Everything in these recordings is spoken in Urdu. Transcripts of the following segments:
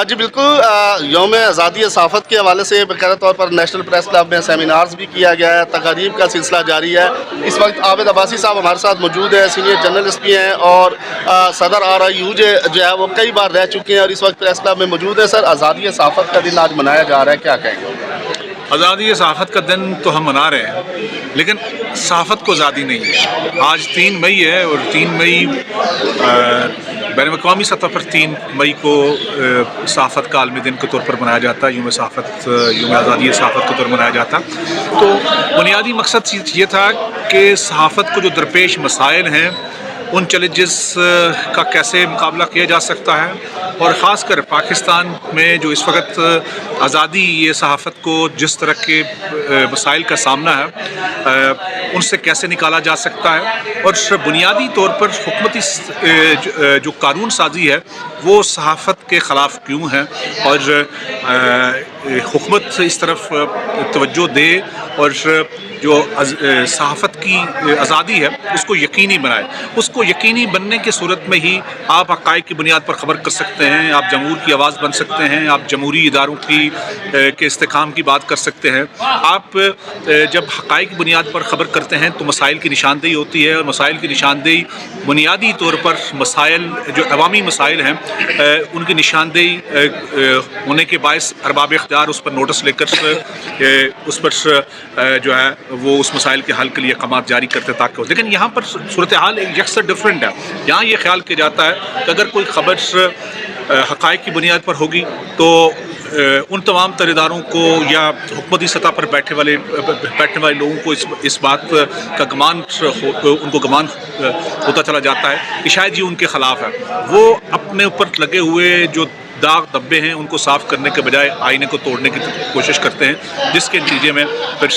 جی بالکل، یوم آزادی صحافت کے حوالے سے باقاعدہ طور پر نیشنل پریس کلب میں سیمینارز بھی کیا گیا ہے، تقاریب کا سلسلہ جاری ہے۔ اس وقت عابد عباسی صاحب ہمارے ساتھ موجود ہیں، سینئر جرنلسٹ بھی ہیں اور صدر RIU جو ہے وہ کئی بار رہ چکے ہیں اور اس وقت پریس کلب میں موجود ہے۔ سر، آزادی صحافت کا دن آج منایا جا رہا ہے، کیا کہیں گے؟ آزادی صحافت کا دن تو ہم منا رہے ہیں، لیکن صحافت کو آزادی نہیں ہے۔ آج 3 مئی ہے اور 3 مئی بین الاقوامی سطح پر 3 مئی کو صحافت کا عالمی دن کے طور پر منایا جاتا ہے، یوم آزادی صحافت کے طور پر منایا جاتا۔ تو بنیادی مقصد یہ تھا کہ صحافت کو جو درپیش مسائل ہیں ان چیلنجز کا کیسے مقابلہ کیا جا سکتا ہے، اور خاص کر پاکستان میں جو اس وقت آزادی یہ صحافت کو جس طرح کے مسائل کا سامنا ہے ان سے کیسے نکالا جا سکتا ہے، اور بنیادی طور پر حکومتی جو قانون سازی ہے وہ صحافت کے خلاف کیوں ہے، اور حکومت اس طرف توجہ دے اور جو صحافت کی آزادی ہے اس کو یقینی بنائے۔ اس کو یقینی بننے کی صورت میں ہی آپ حقائق کی بنیاد پر خبر کر سکتے ہیں، آپ جمہور کی آواز بن سکتے ہیں، آپ جمہوری اداروں کے استحکام کی بات کر سکتے ہیں۔ آپ جب حقائق کی بنیاد پر خبر کرتے ہیں تو مسائل کی نشاندہی ہوتی ہے، اور مسائل کی نشاندہی بنیادی طور پر مسائل جو عوامی مسائل ہیں ان کی نشاندہی ہونے کے باعث ارباب اختیار اس پر نوٹس لے کر اس پر جو ہے وہ اس مسائل کے حل کے لیے اقدامات جاری کرتے تاکہ ہو۔ لیکن یہاں پر صورتحال ایک یکسر ڈفرینٹ ہے۔ یہاں یہ خیال کیا جاتا ہے کہ اگر کوئی خبر حقائق کی بنیاد پر ہوگی تو ان تمام تر اداروں کو یا حکومتی سطح پر بیٹھنے والے لوگوں کو اس بات کا گمان ہوتا چلا جاتا ہے کہ شاید یہ ان کے خلاف ہے۔ وہ اپنے اوپر لگے ہوئے جو داغ دبے ہیں ان کو صاف کرنے کے بجائے آئینے کو توڑنے کی کوشش کرتے ہیں، جس کے نتیجے میں پھر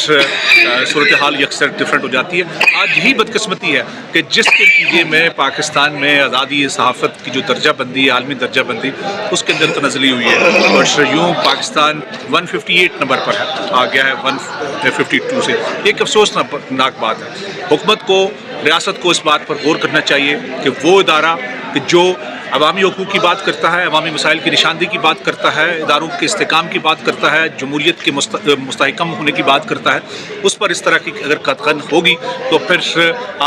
صورتحال یکسر ڈفرینٹ ہو جاتی ہے۔ آج یہی بدقسمتی ہے کہ جس کے نتیجے میں پاکستان میں آزادی صحافت کی جو درجہ بندی ہے، عالمی درجہ بندی، اس کے اندر تنزلی ہوئی ہے، اور یوں پاکستان 158 نمبر پر آ گیا ہے 152 سے۔ ایک افسوسناک بات ہے۔ حکومت کو، ریاست کو اس بات پر غور کرنا چاہیے کہ وہ ادارہ کہ جو عوامی حقوق کی بات کرتا ہے، عوامی مسائل کی نشاندہی کی بات کرتا ہے، اداروں کے استحکام کی بات کرتا ہے، جمہوریت کے مستحکم ہونے کی بات کرتا ہے، اس پر اس طرح کی اگر قدغن ہوگی تو پھر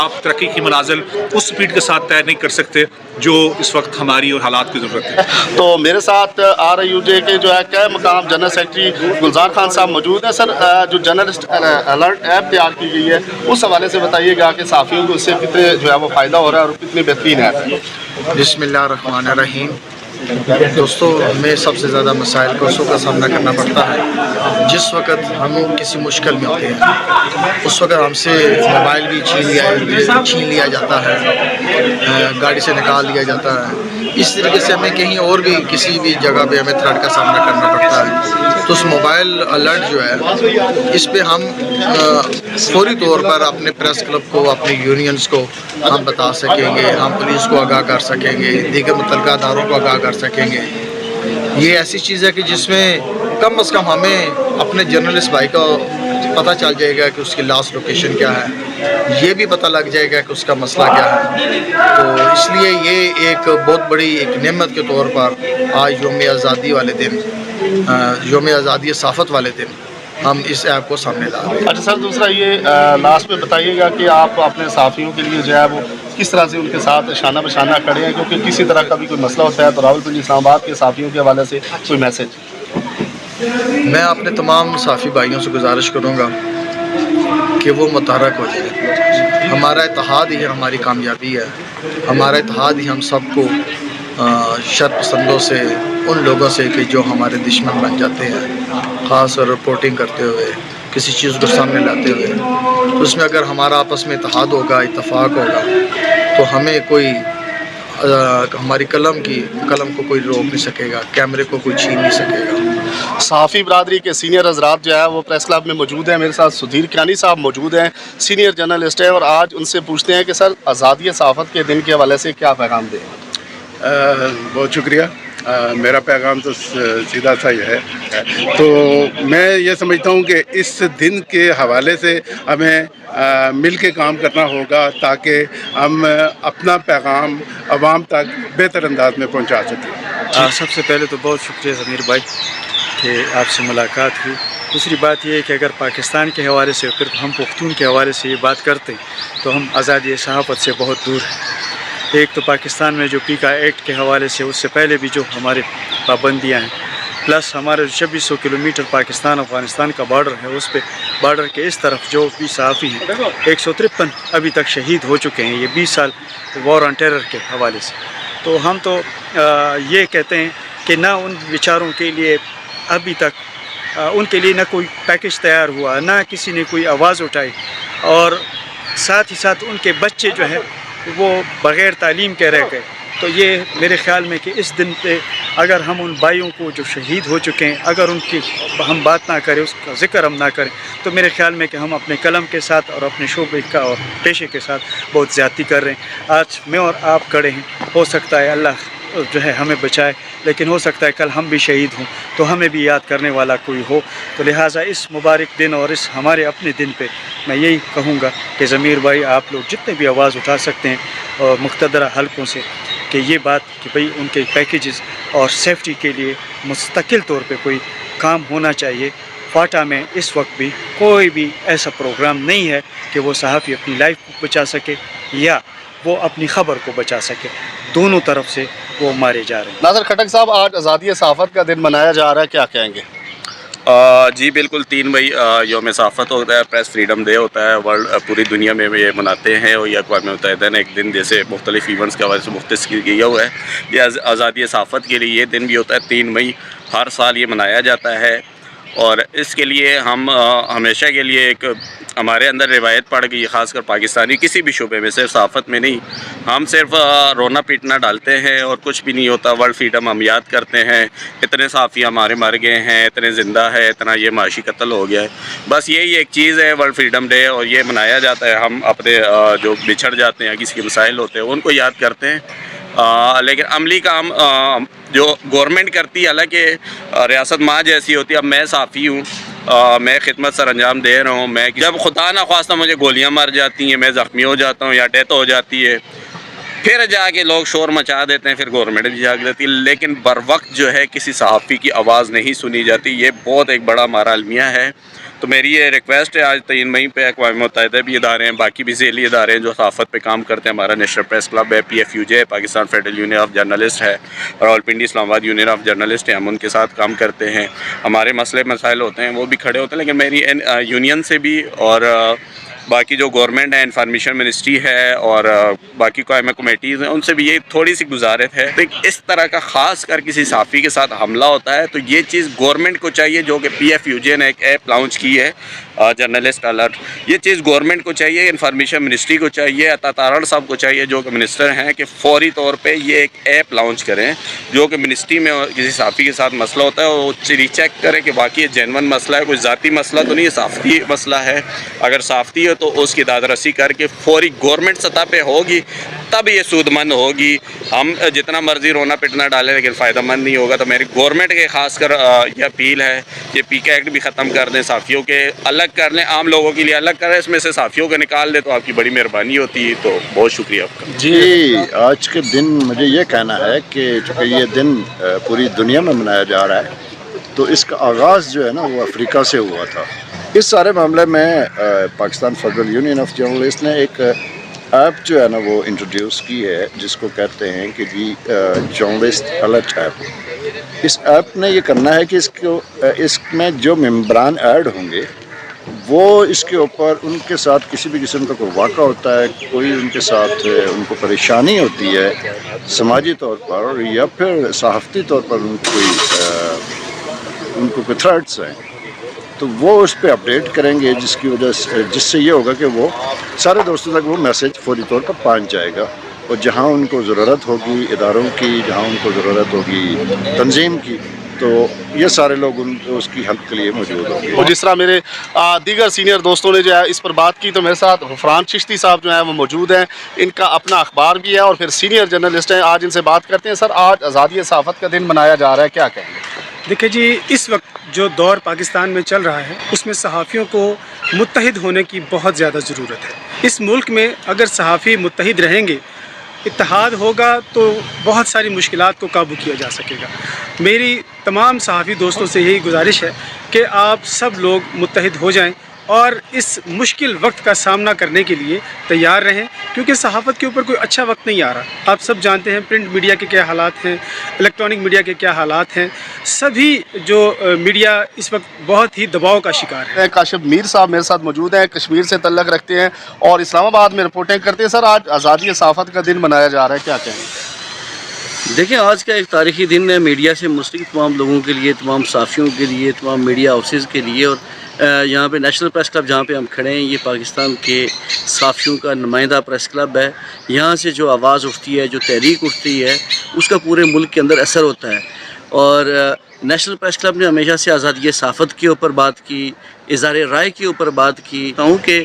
آپ ترقی کی منازل اس سپیڈ کے ساتھ طے نہیں کر سکتے جو اس وقت ہماری اور حالات کی ضرورت ہے۔ تو میرے ساتھ RIU کے جو ہے کہ مقام جنرل سیکرٹری گلزار خان صاحب موجود ہیں۔ سر، جو جرنلسٹ الرٹ ایپ تیار کی گئی ہے اس حوالے سے بتائیے گا کہ صحافیوں کو اس سے کتنے جو ہے وہ فائدہ ہو رہا ہے اور کتنی بہترین ہے۔ بسم اللہ الرحمن الرحیم۔ دوستو، ہمیں سب سے زیادہ مسائل کو کا سامنا کرنا پڑتا ہے جس وقت ہم کسی مشکل میں ہوتے ہیں۔ اس وقت ہم سے موبائل بھی چھین لیا جاتا ہے، گاڑی سے نکال لیا جاتا ہے۔ اس طریقے سے ہمیں کہیں اور بھی کسی بھی جگہ پہ ہمیں تھریٹ کا سامنا کرنا پڑتا ہے۔ تو اس موبائل الرٹ جو ہے اس پہ ہم فوری طور پر اپنے پریس کلب کو، اپنے یونینز کو ہم بتا سکیں گے، ہم پولیس کو آگاہ کر سکیں گے، دیگر متعلقہ اداروں کو آگاہ کر سکیں گے۔ یہ ایسی چیز ہے کہ جس میں کم از کم ہمیں اپنے جرنلسٹ بھائی کا پتہ چل جائے گا کہ اس کی لاسٹ لوکیشن کیا ہے، یہ بھی پتہ لگ جائے گا کہ اس کا مسئلہ کیا ہے۔ تو اس لیے یہ ایک بہت بڑی ایک نعمت کے طور پر آج یوم آزادی والے دن، یوم آزادی صحافت والے دن ہم اس ایپ کو سامنے لا رہے ہیں۔ اچھا سر، دوسرا یہ لاسٹ میں بتائیے گا کہ آپ اپنے صحافیوں کے لیے جو ہے وہ کس طرح سے ان کے ساتھ شانہ بشانہ کھڑے ہیں، کیونکہ کسی طرح کا بھی کوئی مسئلہ ہوتا ہے تو راولپنڈی اسلام آباد کے صحافیوں کے حوالے سے کوئی میسج؟ میں اپنے تمام صحافی بھائیوں سے گزارش کروں گا کہ وہ متحرک ہو جائے۔ ہمارا اتحاد ہی ہماری کامیابی ہے، ہمارا اتحاد ہی ہم سب کو شر پسندوں سے، ان لوگوں سے کہ جو ہمارے دشمن بن جاتے ہیں، خاص طور رپورٹنگ کرتے ہوئے، کسی چیز کو سامنے لاتے ہوئے، تو اس میں اگر ہمارا آپس میں اتحاد ہوگا، اتفاق ہوگا، تو ہمیں کوئی ہماری قلم کو کوئی روک نہیں سکے گا، کیمرے کو کوئی چھین نہیں سکے گا۔ صحافی برادری کے سینئر حضرات جو ہے وہ پریس کلب میں موجود ہیں۔ میرے ساتھ سدھیر کیانی صاحب موجود ہیں، سینئر جرنلسٹ ہیں، اور آج ان سے پوچھتے ہیں کہ سر، آزادی صحافت کے دن کے حوالے سے کیا پیغام دیں؟ بہت شکریہ۔ میرا پیغام تو سیدھا سا ہی ہے۔ تو میں یہ سمجھتا ہوں کہ اس دن کے حوالے سے ہمیں مل کے کام کرنا ہوگا تاکہ ہم اپنا پیغام عوام تک بہتر انداز میں پہنچا سکیں۔ سب سے پہلے تو بہت شکریہ ضمیر بھائی کہ آپ سے ملاقات ہوئی. دوسری بات یہ ہے کہ اگر پاکستان کے حوالے سے پھر ہم پختون کے حوالے سے یہ بات کرتے ہیں تو ہم آزادی صحافت سے بہت دور ہیں. ایک تو پاکستان میں جو پیکا ایکٹ کے حوالے سے اس سے پہلے بھی جو ہمارے پابندیاں ہیں، پلس ہمارے 2600 کلومیٹر پاکستان افغانستان کا بارڈر ہے، اس پہ بارڈر کے اس طرف جو بھی صحافی ہیں 153 ابھی تک شہید ہو چکے ہیں، یہ 20 سال وار آن ٹیرر کے حوالے سے. تو ہم تو یہ کہتے ہیں کہ نہ ان بیچاروں کے لیے ابھی تک ان کے لیے نہ کوئی پیکج تیار ہوا، نہ کسی نے کوئی آواز اٹھائی، اور ساتھ ہی ساتھ ان کے بچے جو ہیں وہ بغیر تعلیم کے رہ گئے. تو یہ میرے خیال میں کہ اس دن پہ اگر ہم ان بھائیوں کو جو شہید ہو چکے ہیں اگر ان کی ہم بات نہ کریں، اس کا ذکر ہم نہ کریں، تو میرے خیال میں کہ ہم اپنے قلم کے ساتھ اور اپنے شعبے کا اور پیشے کے ساتھ بہت زیادتی کر رہے ہیں. آج میں اور آپ کھڑے ہیں، ہو سکتا ہے اللہ جو ہے ہمیں بچائے، لیکن ہو سکتا ہے کل ہم بھی شہید ہوں تو ہمیں بھی یاد کرنے والا کوئی ہو. تو لہٰذا اس مبارک دن اور اس ہمارے اپنے دن پہ میں یہی کہوں گا کہ ضمیر بھائی آپ لوگ جتنے بھی آواز اٹھا سکتے ہیں اور مقتدرہ حلقوں سے کہ یہ بات کہ بھئی ان کے پیکیجز اور سیفٹی کے لیے مستقل طور پہ کوئی کام ہونا چاہیے. فاٹا میں اس وقت بھی کوئی بھی ایسا پروگرام نہیں ہے کہ وہ صحافی اپنی لائف کو بچا سکے یا وہ اپنی خبر کو بچا سکے. دونوں طرف سے وہ مارے جا رہے ہیں. ناصر کھٹک صاحب، آج آزادی صحافت کا دن منایا جا رہا ہے، کیا کہیں گے؟ جی بالکل، 3 مئی یوم صحافت ہوتا ہے، پریس فریڈم ڈے ہوتا ہے. ورلڈ پوری دنیا میں یہ مناتے ہیں، اور یہ اقوام متحدہ نے ایک دن جیسے مختلف ایونٹس کے حوالے سے مختص کیا ہوا ہے. یہ آزادی صحافت کے لیے یہ دن بھی ہوتا ہے. 3 مئی ہر سال یہ منایا جاتا ہے، اور اس کے لیے ہم ہمیشہ کے لیے ایک ہمارے اندر روایت پڑ گئی، خاص کر پاکستانی کسی بھی شعبے میں، صرف صحافت میں نہیں. ہم صرف رونا پیٹنا ڈالتے ہیں اور کچھ بھی نہیں ہوتا. ورلڈ فریڈم ہم یاد کرتے ہیں، اتنے صحافی ہمارے مر گئے ہیں، اتنے زندہ ہے، اتنا یہ معاشی قتل ہو گیا ہے. بس یہی ایک چیز ہے ورلڈ فریڈم ڈے، اور یہ منایا جاتا ہے. ہم اپنے جو بچھڑ جاتے ہیں، کسی کے مسائل ہوتے ہیں، ان کو یاد کرتے ہیں. لیکن عملی کام جو گورنمنٹ کرتی ہے، حالانکہ ریاست ماں جیسی ہوتی ہے. اب میں صحافی ہوں، میں خدمت سر انجام دے رہا ہوں. میں جب خدا نہ خواستہ مجھے گولیاں مار جاتی ہیں، میں زخمی ہو جاتا ہوں یا ڈیتھ ہو جاتی ہے، پھر جا کے لوگ شور مچا دیتے ہیں، پھر گورنمنٹ بھی جاگ دیتی ہے. لیکن بر وقت جو ہے کسی صحافی کی آواز نہیں سنی جاتی. یہ بہت ایک بڑا ہمارا المیہ ہے. تو میری یہ ریکویسٹ ہے، آج 3 مئی پہ اقوام متحدہ بھی ادارے ہیں، باقی بھی ذیلی ادارے ہیں جو صحافت پہ کام کرتے ہیں. ہمارا نیشنل پریس کلب ہے، PFUJ Pakistan federal union of journalist ہے، راولپنڈی اسلام آباد یونین آف جرنلسٹ ہیں. ہم ان کے ساتھ کام کرتے ہیں. ہمارے مسئلے مسائل ہوتے ہیں وہ بھی کھڑے ہوتے ہیں. لیکن میری یونین سے بھی اور باقی جو گورنمنٹ ہے، انفارمیشن منسٹری ہے اور باقی قائمہ کمیٹیز ہیں، ان سے بھی یہ تھوڑی سی گزارت ہے کہ اس طرح کا خاص کر کسی صحافی کے ساتھ حملہ ہوتا ہے تو یہ چیز گورنمنٹ کو چاہیے، جو کہ PFUJ نے ایک ایپ لانچ کی ہے جرنلسٹ الرٹ. یہ چیز گورنمنٹ کو چاہیے، انفارمیشن منسٹری کو چاہیے، عطا تارڑ صاحب کو چاہیے جو کہ منسٹر ہیں، کہ فوری طور پہ یہ ایک ایپ لانچ کریں جو کہ منسٹری میں کسی صحافی کے ساتھ مسئلہ ہوتا ہے وہ چیک کریں کہ باقی یہ جینون مسئلہ ہے، کوئی ذاتی مسئلہ تو نہیں ہے، صحافتی مسئلہ ہے. اگر صحافتی ہے تو اس کی داد رسی کر کے فوری گورنمنٹ سطح پہ ہوگی تب یہ سود مند ہوگی. ہم جتنا مرضی رونا پٹنا ڈالیں لیکن فائدہ مند نہیں ہوگا. تو میری گورنمنٹ کے خاص کر یہ اپیل ہے کہ PK ایکٹ بھی ختم کر دیں، صحافیوں کے الگ کر لیں، عام لوگوں کے لیے الگ کریں، اس میں سے صحافیوں کو نکال دیں تو آپ کی بڑی مہربانی ہوتی ہے. تو بہت شکریہ آپ کا. جی آج کے دن مجھے یہ کہنا ہے کہ چونکہ یہ دن پوری دنیا میں منایا جا رہا ہے تو اس کا آغاز جو ہے نا وہ افریقہ سے ہوا تھا. اس سارے معاملے میں Pakistan federal union of journalist نے ایک ایپ جو ہے نا وہ انٹروڈیوس کی ہے جس کو کہتے ہیں کہ جی جرنلسٹ الرٹ ایپ. اس ایپ نے یہ کرنا ہے کہ اس میں جو ممبران ایڈ ہوں گے وہ اس کے اوپر ان کے ساتھ کسی بھی قسم کا کوئی واقعہ ہوتا ہے، کوئی ان کے ساتھ ان کو پریشانی ہوتی ہے سماجی طور پر یا پھر صحافتی طور پر ان کو کوئی تھریٹس ہیں تو وہ اس پہ اپڈیٹ کریں گے، جس سے یہ ہوگا کہ وہ سارے دوستوں تک وہ میسج فوری طور پر پہنچ جائے گا. اور جہاں ان کو ضرورت ہوگی اداروں کی، جہاں ان کو ضرورت ہوگی تنظیم کی، تو یہ سارے لوگ اس کی ہیلپ کے لیے موجود ہوں گے. اور جس طرح میرے دیگر سینئر دوستوں نے جو ہے اس پر بات کی تو میرے ساتھ غفران چشتی صاحب جو ہیں وہ موجود ہیں. ان کا اپنا اخبار بھی ہے اور پھر سینئر جرنلسٹ ہیں. آج ان سے بات کرتے ہیں. سر آج آزادی صحافت کا دن منایا جا رہا ہے، کیا کہیں گے؟ دیکھیں جی، اس وقت جو دور پاکستان میں چل رہا ہے اس میں صحافیوں کو متحد ہونے کی بہت زیادہ ضرورت ہے. اس ملک میں اگر صحافی متحد رہیں گے اتحاد ہوگا تو بہت ساری مشکلات کو قابو کیا جا سکے گا۔ میری تمام صحافی دوستوں سے یہی گزارش ہے کہ آپ سب لوگ متحد ہو جائیں اور اس مشکل وقت کا سامنا کرنے کے لیے تیار رہیں، کیونکہ صحافت کے اوپر کوئی اچھا وقت نہیں آ رہا۔ آپ سب جانتے ہیں پرنٹ میڈیا کے کیا حالات ہیں، الیکٹرانک میڈیا کے کیا حالات ہیں، سبھی جو میڈیا اس وقت بہت ہی دباؤ کا شکار ہے۔ کاشف میر صاحب میرے ساتھ موجود ہیں، کشمیر سے تعلق رکھتے ہیں اور اسلام آباد میں رپورٹنگ کرتے ہیں۔ سر، آج آزادی صحافت کا دن منایا جا رہا ہے، کیا کہیں؟ دیکھیں، آج کا ایک تاریخی دن ہے میڈیا سے منسلک تمام لوگوں کے لیے، تمام صحافیوں کے لیے، تمام میڈیا ہاؤسز کے لیے، اور یہاں پہ نیشنل پریس کلب جہاں پہ ہم کھڑے ہیں، یہ پاکستان کے صحافیوں کا نمائندہ پریس کلب ہے۔ یہاں سے جو آواز اٹھتی ہے، جو تحریک اٹھتی ہے، اس کا پورے ملک کے اندر اثر ہوتا ہے۔ اور نیشنل پریس کلب نے ہمیشہ سے آزادی صحافت کے اوپر بات کی، اظہار رائے کے اوپر بات کی ہوں کہ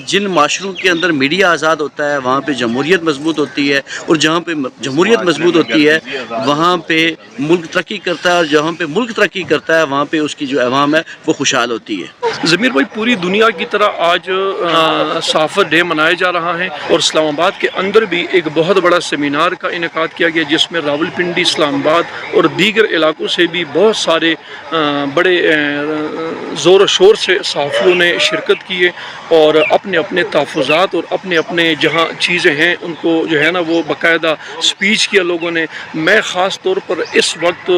جن معاشروں کے اندر میڈیا آزاد ہوتا ہے وہاں پہ جمہوریت مضبوط ہوتی ہے، اور جہاں پہ جمہوریت مضبوط ہوتی ہے وہاں پہ ملک ترقی کرتا ہے، اور جہاں پہ ملک ترقی کرتا ہے وہاں پہ اس کی جو عوام ہے وہ خوشحال ہوتی ہے۔ ضمیر بھائی، پوری دنیا کی طرح آج صحافت ڈے منایا جا رہا ہے، اور اسلام آباد کے اندر بھی ایک بہت بڑا سیمینار کا انعقاد کیا گیا، جس میں راولپنڈی، اسلام آباد اور دیگر علاقوں سے بھی بہت سارے بڑے زور و شور سے صحافیوں نے شرکت کی ہے، اور اپنے اپنے تحفظات اور اپنے اپنے جہاں چیزیں ہیں ان کو جو ہے نا وہ باقاعدہ سپیچ کیا لوگوں نے۔ میں خاص طور پر اس وقت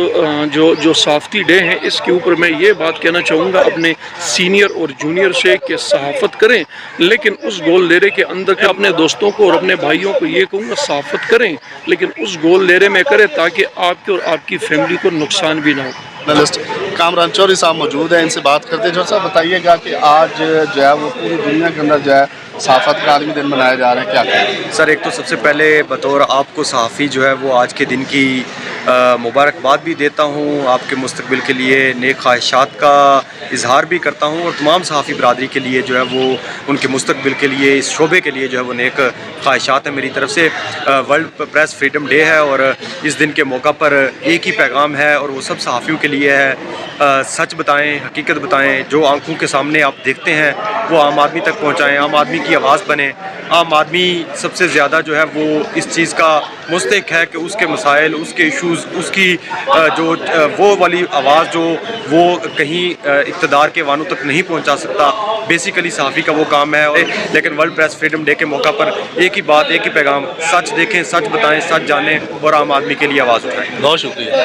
جو صحافتی ڈے ہیں اس کے اوپر میں یہ بات کہنا چاہوں گا اپنے سینئر اور جونیئر سے کہ صحافت کریں، لیکن اس گول لیرے کے اندر کہ اپنے دوستوں کو اور اپنے بھائیوں کو یہ کہوں گا صحافت کریں، لیکن اس گول لیرے میں کریں تاکہ آپ کے اور آپ کی فیملی کو نقصان بھی نہ ہو۔ جرنلسٹ کامران چوری صاحب موجود ہیں، ان سے بات کرتے ہیں۔ جو صاحب بتائیے گا کہ آج جو ہے وہ پوری دنیا کے اندر جو ہے صحافت کا عالمی دن منایا جا رہا ہے، کیا کہیں؟ سر، ایک تو سب سے پہلے بطور آپ کو صحافی جو ہے وہ آج کے دن کی مبارکباد بھی دیتا ہوں، آپ کے مستقبل کے لیے نیک خواہشات کا اظہار بھی کرتا ہوں، اور تمام صحافی برادری کے لیے جو ہے وہ ان کے مستقبل کے لیے، اس شعبے کے لیے جو ہے وہ نیک خواہشات ہیں میری طرف سے۔ ورلڈ پریس فریڈم ڈے ہے، اور اس دن کے موقع پر ایک ہی پیغام ہے، اور وہ سب صحافیوں کے لیے ہے، سچ بتائیں، حقیقت بتائیں، جو آنکھوں کے سامنے آپ دیکھتے ہیں وہ عام آدمی تک پہنچائیں، عام آدمی کی آواز بنیں۔ عام آدمی سب سے زیادہ جو ہے وہ اس چیز کا مستحق ہے کہ اس کے مسائل، اس کے ایشوز، اس کی جو وہ والی آواز جو وہ کہیں اقتدار کے وانوں تک نہیں پہنچا سکتا، بیسیکلی صحافی کا وہ کام ہے۔ لیکن ورلڈ پریس فریڈم ڈے کے موقع پر ایک ہی بات، ایک ہی پیغام، سچ دیکھیں، سچ بتائیں، سچ جانیں، اور عام آدمی کے لیے آواز اٹھائیں۔ بہت شکریہ۔